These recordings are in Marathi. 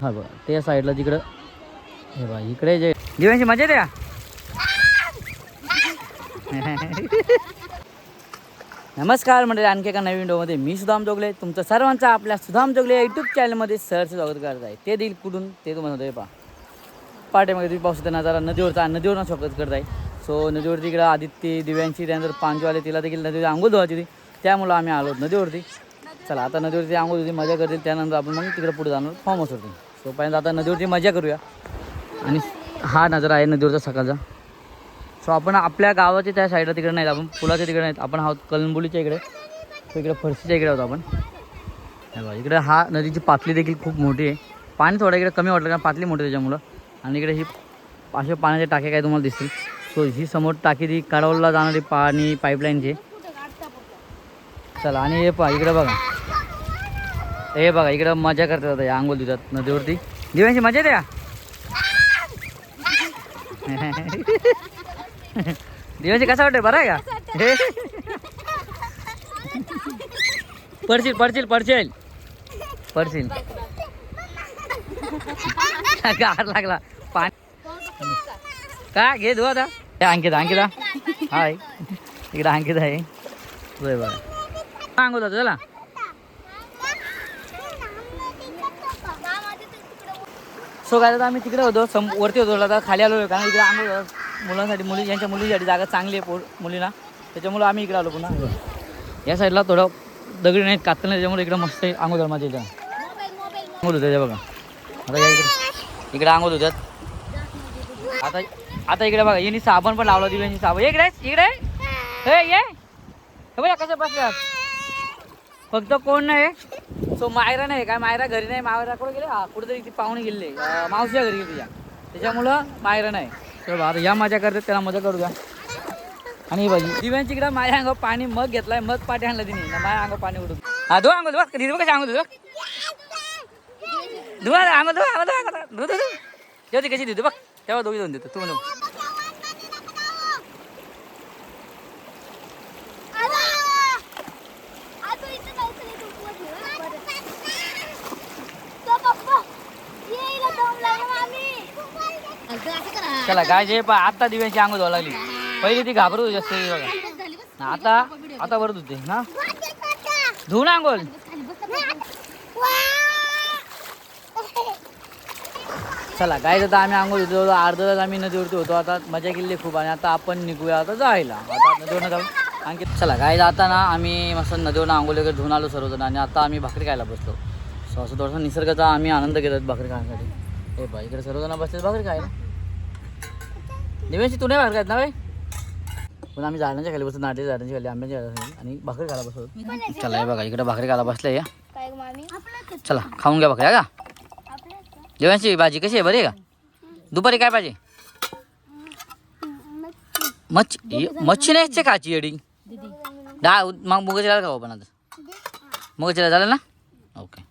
हा बघा त्या साईडला तिकडं हे बघा इकडे जे दिव्यांची मजा द्या. नमस्कार मंडळी, आणखी एका नवीन व्हिडिओमध्ये मी सुदाम जोगले तुमचं सर्वांचं आपल्या सुदाम जोगले यूट्यूब चॅनलमध्ये सहर्ष स्वागत करत आहे. ते देईल कुठून ते तुम्हाला होतं पहा पाठीमागे तुम्ही पाऊस नजारा नदीवरचा नदीवरून स्वागत करत आहे. सो नदीवरती इकडं आदित्य दिव्यांची त्यानंतर पांजूवाले तिला देखील नदीवर आंघोळ धुवायची होती, त्यामुळं आम्ही आलो नदीवरती. चला आता नदीवरती आंघोळ होती, मजा करतील, त्यानंतर आपण मग तिकडे पुढे जाणार फार्म हाऊसवरती. सो पहिल्यांदा आता नदीवरती मजा करूया. आणि हा नजारा आहे नदीवरचा सकाळचा. सो आपण आपल्या गावाच्या त्या साईडला तिकडे नाहीत, आपण पुलाच्या तिकडे नाहीत, आपण आहोत कळंबोलीच्या इकडे. तो इकडे फरशीच्या इकडे होतो आपण. इकडे हा नदीची पातळी देखील खूप मोठी आहे. पाणी थोडं इकडे कमी वाटलं कारण पातळी मोठी त्याच्यामुळं. आणि इकडे ही अशा पाण्याचे टाके काय तुम्हाला दिसतील. सो ही समोर टाकी ती कडवला जाणारी पाणी पाईपलाईनची. चला आणि हे पहा इकडे बघा, हे बघा इकडं मजा करतात आता आंघोळ धुतात नदीवरती. दिव्यांची मजा द्या. दिव्यांची कसं वाटतंय, बरं आहे का? पडशील पडशील पडशील पडशील. गार लागला पाणी का घे धुवा आता. अंकिता अंकिता हाय इकडं अंकिता आहे बरं आंघोळ होतं. चला सो काय आता आम्ही तिकडे होतो वरती होतो, आता खाली आलो कारण इकडे आंघोळ मुलांसाठी यांच्या मुलींसाठी जागा चांगली आहे मुलींना, त्याच्यामुळं आम्ही इकडे आलो. पुन्हा या साईडला थोडं दगडी नाहीत कातलं नाही, त्याच्यामुळे इकडे मस्त आंघोळ माझ्या इथं आंघोळ होत्या बघा. आता या इकडे आंघोळ होत्यात. आता इकडे बघा यांनी साबण पण लावला, दिव्यांची साबण इकडे इकडे हे ये बघा कसं बसल्यात. फक्त कोण नाही. सो मायरा नाही काय, मायरा घरी नाही, मायरा कुठे गेले, कुठेतरी ती पाहुणे गेले मावशीच्या घरी गेली त्याच्यामुळं मायरा नाही. तर आता या मजा करतात, त्याला मजा करू द्या. आणि भाजी दिव्यांची इकडं माझ्या अंगावर पाणी मग घेतलाय, मग पाठी आणलं तिने ना माझ्या अंगावर पाणी उडून. हा धुवा अंगो धुवा कधी कशी अंगो धुवा धुवा अंगो धुवा धुवा धुवा जेव्हा ती कशी देतो बघ तेव्हा दोघी जाऊन देतो तू म्हणू. चला काय जे पा आता दिव्यांची अंघोळ धुवा लागली. पहिली ती घाबरत होती जास्त बघा, आता आता भरत होते ना धुवून अंघोळ. चला काय आता आम्ही अंघोळ होतो, अर्धा तास आम्ही नदीवरती होतो. आता मजा केली खूप आणि आता आपण निघूया आता जायला. आता नदीवरनं जाऊ आणखी. चला काय आता ना आम्ही मस्त नदीवरनं आंघोळ वगैरे धुवून आलो सर्वजण आणि आता आम्ही भाकरी खायला बसलो. सो असं थोडासा निसर्गाचा आम्ही आनंद घेतात भाकरी खाण्यासाठी. हे बा इकडे सर्वजण बसलेत भाकरी खायला. दिव्यांची तू नाही भाकरी खायत ना भाई, पण आम्ही झाडांच्या खाली बसतो, नाट्य झाडांच्या खाली आंब्याच्या झाडांच्या आणि भाकरी खायला बसतो. चला हे बघा इकडे भाकरी खायला बसले या. चला खाऊन घ्या भाकरी का. दिव्यांची भाजी कशी आहे, बरी आहे का? दुपारी काय पाहिजे? मच्छी नाही खायची येडी मग मुगाची डाळ खाऊ आपण आता. मुगाची डाळ झालं ना, ओके.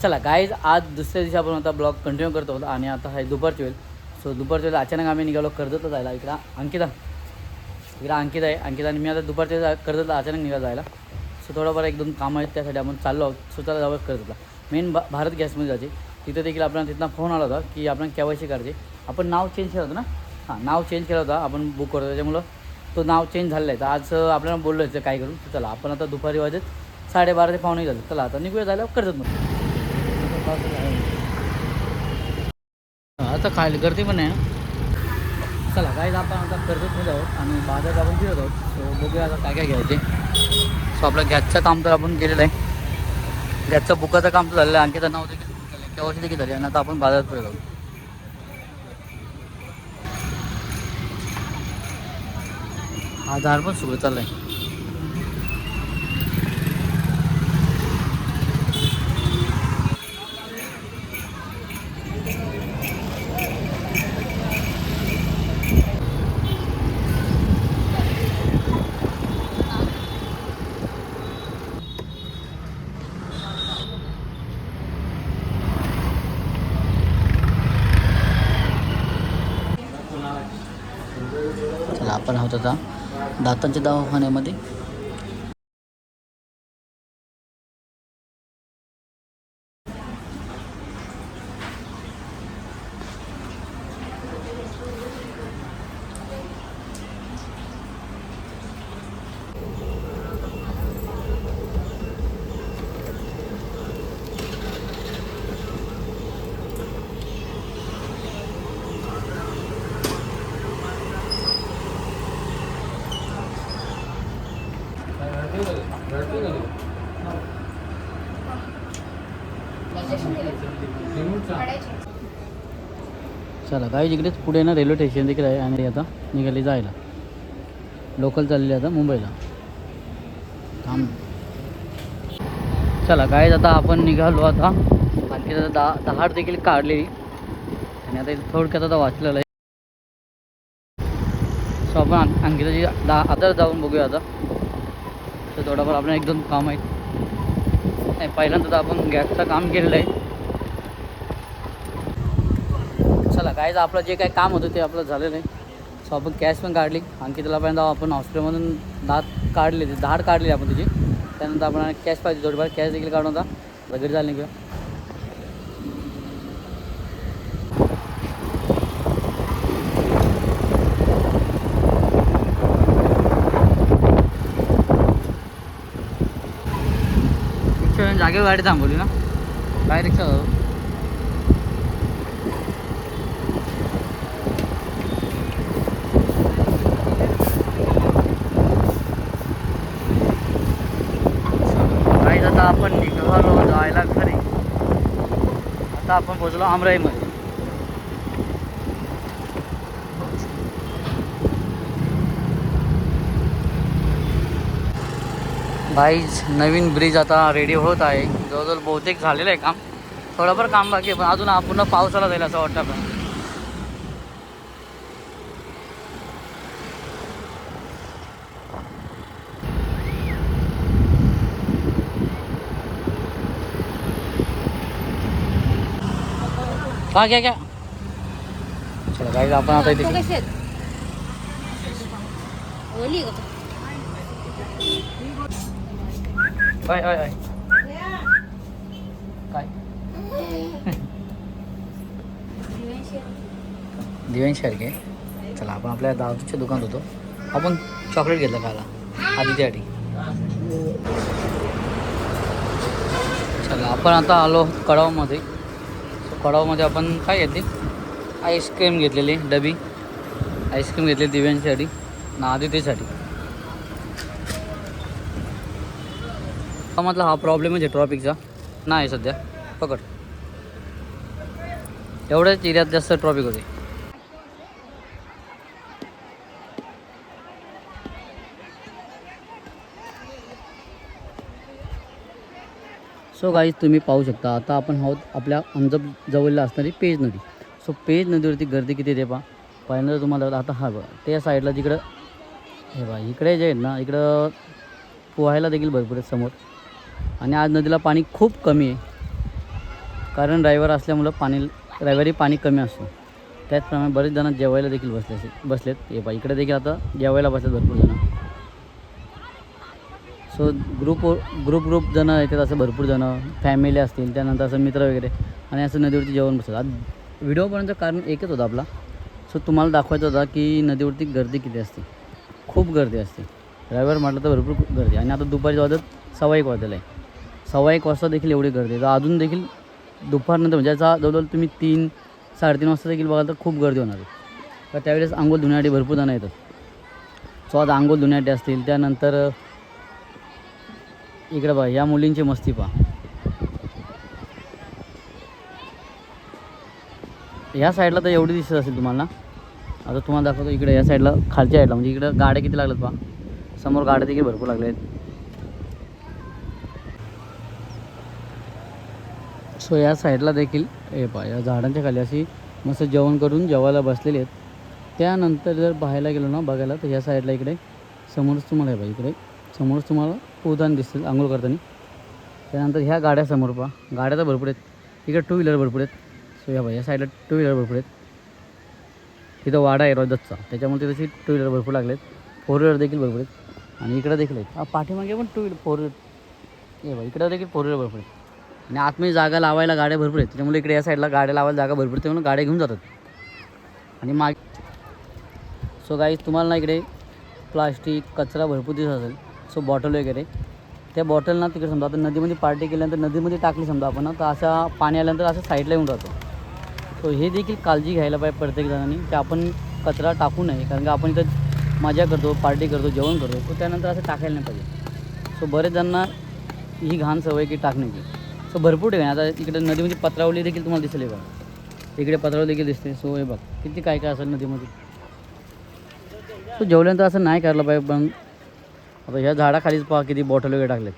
चला गाईज आज दुसऱ्या दिवशी आपण आता ब्लॉग कंटिन्यू करतो होतो आणि आता आहे दुपारची वेळ. सो दुपारच्या वेळेला अचानक आम्ही निघालो कर्जतला जायला. इकडं अंकिता अंकिता आहे. अंकिता आणि मी आता दुपारच्या कर्जतला अचानक निघालो जायला. सो थोडंफार एक दोन कामं आहेत त्यासाठी आपण चाललो आहोत. स्वतःला जावं कर्जतला मेन भारत गॅसमध्ये जायचे. तिथं देखील आपल्याला तिथनं फोन आला होता की आपण KYC करायचे. आपण नाव चेंज केलं होतं ना, हां नाव चेंज केलं होतं आपण बुक करतो, त्याच्यामुळं तो नाव चेंज झालं आहे. तर आज आपल्याला बोललो आहे काय करून. चला आपण आता दुपारी वाजत 12:30 ते पावणे झालं. चला आता निघूया जायला कर्जतमध्ये. आता खायला गर्दी पण आहे ना. चला काय आपण आता कर्जतमध्ये आहोत आणि बाजारात आपण फिरत आहोत. सो बघूया आता काय काय घ्यायचे. सो आपलं गॅसचं काम तर आपण केलेलं आहे, गॅसचं बुकाचं काम तर झालेलं आहे. आणखी नाव देखील KYC देखील झाले आणि आता आपण बाजारात फिरत आहोत. हा झाड पण सुरू चाललं आहे. चला आपण आहोत आता दातांच्या दवाखान्यामध्ये. चला काही इकडेच पुढे ना रेल्वे स्टेशन देखील आहे आणि आता निघाली जायला लोकल चाललेली आता मुंबईला थांब. चला काय आता आपण निघालो आता आणखी आता दहाड देखील काढलेली आणि आता थोडक्यात आता वाचलेलं आहे. सो आपण आणखी त्याची आता जाऊन बघूया आता. तर थोडंफार आपण एकदम काम आहे नाही पहिल्यांदा तर आपण गॅसचं काम केलेलं आहे. चला काय आपलं जे काही काम होतं ते आपलं झालेलं आहे. सो आपण कॅश पण काढली आणखी त्याला पहिल्यांदा आपण हॉस्पिटलमधून दात काढले धाड काढली आपण तुझी. त्यानंतर आपण कॅश पाहिजे थोडीफार कॅश देखील काढून होता घरी झालं नाही किंवा जागेवर गाडी थांबवली ना काय रिक्षा जाऊ. आता आपण निघालो जायला घरी. आता आपण पोहोचलो अमराईमध्ये. भाईज नवीन ब्रिज आता रेडी होत आहे. जवळजवळ बहुतेक झालेलं आहे काम. थोडंफार काम बाकी आहे पण अजून पूर्ण पावसाला जाईल असं वाटतं आपल्याला. का क्या चला गाईज आपण आता इथे काय दिव्यांशी. चला आपण आपल्या दादूच्या दुकानात होतो. आपण चॉकलेट घेतलं खायला आधी त्यासाठी. चला आपण आता आलो कडावमध्ये. कडावमध्ये आपण काय घेतली आईस्क्रीम घेतलेली डबी आईस्क्रीम घेतली दिव्यांसाठी ना आदित्यसाठी. म्हटलं हा प्रॉब्लेमच आहे ट्रॉफिकचा नाही सध्या पकड एवढ्याच एरियात जास्त ट्रॉफिक होते. सो गाईज तुम्ही पाहू शकता आता आपण आहोत आपल्या अंजब जवळला असणारी पेज नदी. सो पेज नदीवरती गर्दी किती आहे ते पहा. पहिल्यांदा तुम्हाला आता हा बघा त्या साईडला जिकडं हे बघा इकडे जे आहेत ना इकडं पोहायला देखील भरपूर आहेत समोर. आणि आज नदीला पाणी खूप कमी आहे कारण रविवार असल्यामुळं रविवारी पाणी कमी असतं. त्याचप्रमाणे बरेच जण जेवायला देखील बसलेत. हे बघा इकडे देखील आता जेवायला बसलेत भरपूर जण. सो ग्रुप जणं येतात असं भरपूर जणं फॅमिली असतील त्यानंतर असं मित्र वगैरे आणि असं नदीवरती जेवण बसतात. आज व्हिडिओ बनवण्याचं कारण एकच होतं आपला. सो तुम्हाला दाखवायचं होता की नदीवरती गर्दी किती असते. खूप गर्दी असते रविवार म्हटलं तर भरपूर गर्दी. आणि आता दुपारी वाजत 1:15 वाजलेलं आहे. 1:15 वाजता देखील एवढी गर्दी तर अजून देखील दुपारनंतर म्हणजे याचा जवळजवळ तुम्ही 3-3:30 वाजता देखील बघाल तर खूप गर्दी होणार आहे. तर त्यावेळेस आंघोळ धुण्यासाठी भरपूर जणं येतात. सो आज आंघोळ धुण्यासाठी असतील त्यानंतर इकडे बघा या मुलींची मस्ती पहा. ह्या साईडला तर एवढी दिसत असेल तुम्हाला. आता तुम्हाला दाखवतो इकडे या साईडला खालच्या साईडला म्हणजे इकडं गाड्या किती लागल्यात पहा. समोर गाड्या देखील भरपूर लागल्या आहेत. सो या साईडला देखील हे पहा या झाडांच्या खाली अशी मस्त जेवण करून जेवायला बसलेले आहेत. त्यानंतर जर पाहायला गेलो ना बघायला तर या साईडला इकडे समोरच तुम्हाला आहे बघा इकडे समोरच तुम्हाला उदाहरण दिसतील आंघोळ करताना. त्यानंतर ह्या गाड्या समोर पहा गाड्या तर भरपूर आहेत. इकडे 2 व्हीलर भरपूर आहेत. सो या साईडला 2 व्हीलर भरपूर आहेत. तिथं वाडा आहे रोजचा त्याच्यामुळे तशी 2 व्हीलर भरपूर लागलेत. 4 व्हीलर देखील भरपूर आहेत आणि इकडं देखील आहेत. पाठीमागे पण 2 व्हीलर 4 व्हीलर हे बघा इकडं देखील 4 व्हीलर भरपूर आहेत. आणि आतमध्ये जागा लावायला गाड्या भरपूर आहेत त्याच्यामुळे इकडे या साईडला गाड्या लावायला जागा भरपूर त्यामुळे गाड्या घेऊन जातात. आणि सो गाईज तुम्हाला ना इकडे प्लास्टिक कचरा भरपूर दिसत असेल. सो बॉटल वगैरे त्या बॉटल ना तिकडे समजा आता नदीमध्ये पार्टी केल्यानंतर नदीमध्ये टाकली समजा आपण तर अशा पाणी आल्यानंतर असं साईडला येऊन राहतो. सो हे देखील काळजी घ्यायला पाहिजे प्रत्येक जणांनी की आपण कचरा टाकू नये कारण की आपण इथं मजा करतो पार्टी करतो जेवण करतो तर त्यानंतर असं टाकायला नाही पाहिजे. सो बरेच जणांना ही घाण सवय की टाकण्याची. सो भरपूर ठिकाणी आता इकडे नदीमध्ये पत्रावली देखील तुम्हाला दिसेल बघा. इकडे पत्रावली देखील दिसते. सो हे बघ किती काय काय असेल नदीमध्ये. सो जेवल्यानंतर असं नाही करायला पाहिजे. पण आता ह्या झाडाखालीच पहा किती बॉटल वगैरे टाकलेत.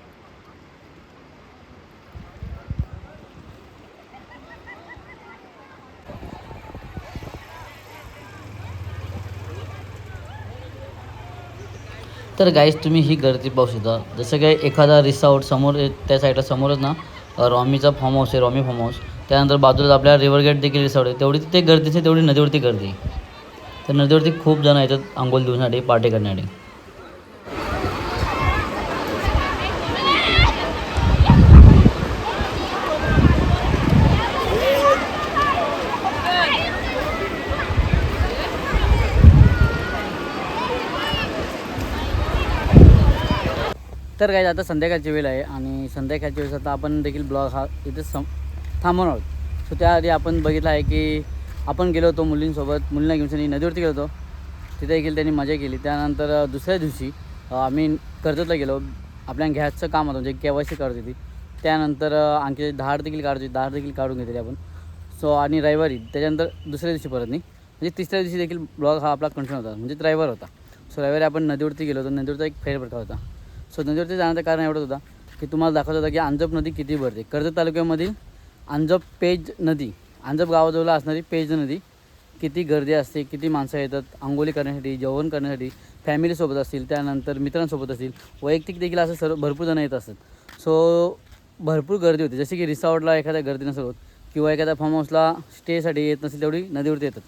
तर गाईस तुम्ही ही गर्दी पाहू शकता. जसं काही एखादा रिसॉर्ट समोर त्या साईडला समोरच ना रॉमीचा फार्म हाऊस आहे, रॉमी फार्म हाऊस. त्यानंतर बाजूला आपल्या रिव्हर गेट देखील रिसॉर्ट आहे. तेवढी तिथे गर्दी आहे तेवढी नदीवरती गर्दी आहे. तर नदीवरती खूप जण येतात आंघोळ धुण्यासाठी, पार्टी करण्यासाठी. तर काय आता संध्याकाळची वेळ आहे आणि संध्याकाळच्या वेळेस आता आपण देखील ब्लॉग हा इथे थांबवणार आहोत. सो त्याआधी आपण बघितलं आहे की आपण गेलो होतो मुलींसोबत, मुलींना घेऊन नदीवरती गेलो होतो. तिथे देखील त्यांनी मजा केली. त्यानंतर दुसऱ्या दिवशी आम्ही कर्जतला गेलो. आपल्या गॅसचं काम होतं म्हणजे KYC करत होती. त्यानंतर आणखी धाड देखील काढून घेतली आपण. सो आणि रविवारी त्याच्यानंतर दुसऱ्या दिवशी परत नाही म्हणजे तिसऱ्या दिवशी देखील ब्लॉग हा आपला कंटिन्यू होता. म्हणजे रविवार होता. सो रविवारी आपण नदीवरती गेलो होतो. नदीवरचा एक फेरफटका होता. सो नदीवरती जाण्याचं कारण एवढंच होता की तुम्हाला दाखवत होता की अंजप नदी किती भरते. कर्जत तालुक्यामधील अंजप पेज नदी, अंजप गावाजवळ असणारी पेज नदी किती गर्दी असते, किती माणसं येतात अंघोळी करण्यासाठी, जेवण करण्यासाठी, फॅमिलीसोबत असतील, त्यानंतर मित्रांसोबत असतील, वैयक्तिक देखील असं सर्व भरपूर जण येत असतात. सो भरपूर गर्दी होती. जसे की रिसॉर्टला एखाद्या गर्दी नसेल होत किंवा एखाद्या फार्म हाऊसला स्टेसाठी येत नसेल तेवढी नदीवरती येतात.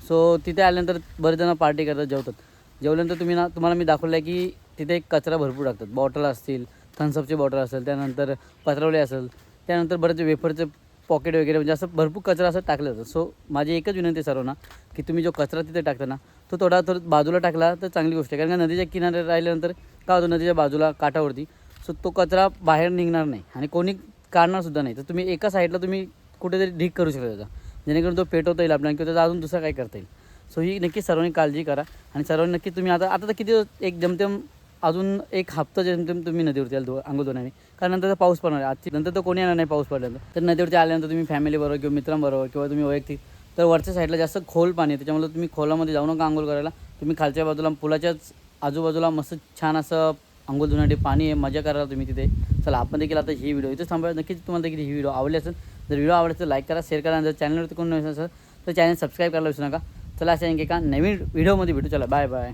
सो तिथे आल्यानंतर बरेच जण पार्टी करतात, जेवतात. जेवल्यानंतर तुम्हाला मी दाखवलं आहे की तिथे एक कचरा भरपूर टाकतात. बॉटल असतील, थम्सअपची बॉटल असेल, त्यानंतर पत्रावळी असेल, त्यानंतर बरेच वेफरचे पॉकेट वगैरे म्हणजे असं भरपूर कचरा असं टाकलं जातं. सो माझी एकच विनंती सर्वांना की तुम्ही जो कचरा तिथे टाकता ना तो थोडा बाजूला टाकला तर चांगली गोष्ट आहे. कारण का नदीच्या किनारे राहिल्यानंतर काय होतं, नदीच्या बाजूला काठावरती सो तो कचरा बाहेर निघणार नाही आणि कोणी काढणारसुद्धा नाही. तर तुम्ही एका साईडला तुम्ही कुठेतरी ढीक करू शकता त्याचा, जेणेकरून तो पेटवता येईल आपल्याला किंवा त्याचा अजून दुसरा काय करता येईल. सो ही नक्की सर्वांनी काळजी करा आणि सर्वांनी नक्की तुम्ही आता तर किती एक जमतेम अजून एक हप्ता जेमतेम तुम्ही नदीवरती याल अंघोळ धुण्याने. कारण नंतर पाऊस पडणार आहे. आजची नंतर तर कोणी येणार नाही पाऊस पडल्यानंतर. तर नदीवरती आल्यानंतर तुम्ही फॅमिलीबरोबर किंवा मित्रांबरोबर किंवा तुम्ही वैयक्तिक तर वरच्या साईडला जास्त खोल पाणी आहे त्याच्यामुळे तुम्ही खोलामध्ये जाऊ नका अंघोळ करायला. तुम्ही खालच्या बाजूला पुलाच्याच आजूबाजूला मस्त छान असं अंघोळ धुण्यासाठी पाणी आहे, मजा करायला तुम्ही तिथे. चला आपण देखील आता ही व्हिडिओ इथेच थांबवा. नक्कीच तुम्हाला देखील ही व्हिडिओ आवडली असेल. जर व्हिडिओ आवडला तर लाईक करा, शेअर करा. जर चॅनलवरती कोण नसेल तर चॅनल सबस्क्राईब करायला विसरू नका. चला अशा एका नवीन व्हिडिओमध्ये भेटू. चला बाय बाय.